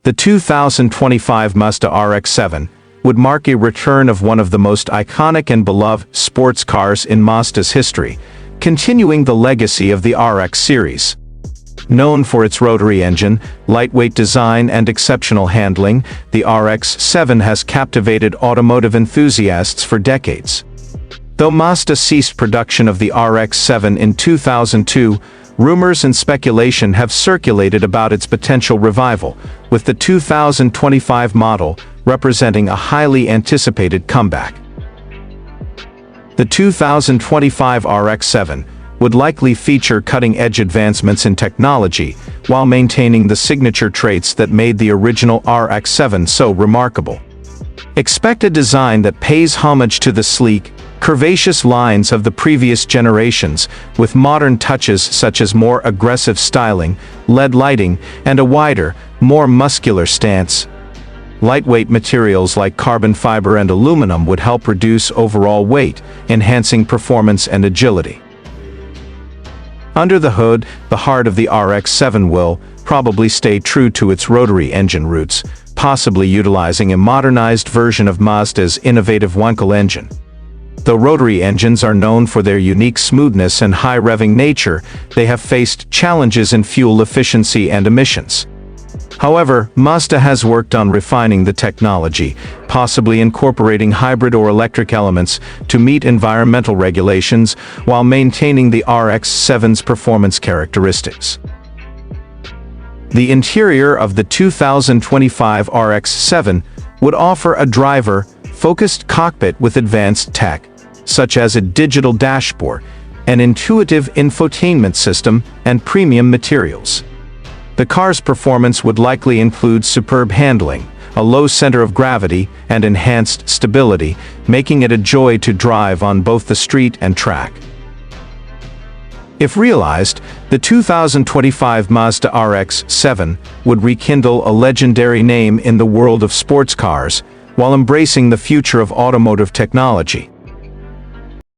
The 2025 Mazda RX-7 would mark a return of one of the most iconic and beloved sports cars in Mazda's history, continuing the legacy of the RX series. Known for its rotary engine, lightweight design and exceptional handling, the RX-7 has captivated automotive enthusiasts for decades. Though Mazda ceased production of the RX-7 in 2002, rumors and speculation have circulated about its potential revival, with the 2025 model representing a highly anticipated comeback. The 2025 RX-7 would likely feature cutting-edge advancements in technology while maintaining the signature traits that made the original RX-7 so remarkable. Expect a design that pays homage to the sleek, curvaceous lines of the previous generations, with modern touches such as more aggressive styling, LED lighting, and a wider, more muscular stance. Lightweight materials like carbon fiber and aluminum would help reduce overall weight, enhancing performance and agility. Under the hood, the heart of the RX-7 will probably stay true to its rotary engine roots, possibly utilizing a modernized version of Mazda's innovative Wankel engine. Though rotary engines are known for their unique smoothness and high-revving nature, they have faced challenges in fuel efficiency and emissions. However, Mazda has worked on refining the technology, possibly incorporating hybrid or electric elements to meet environmental regulations while maintaining the RX-7's performance characteristics. The interior of the 2025 RX-7 would offer a driver-focused cockpit with advanced tech, such as a digital dashboard, an intuitive infotainment system, and premium materials. The car's performance would likely include superb handling, a low center of gravity, and enhanced stability, making it a joy to drive on both the street and track. If realized, the 2025 Mazda RX-7 would rekindle a legendary name in the world of sports cars, while embracing the future of automotive technology.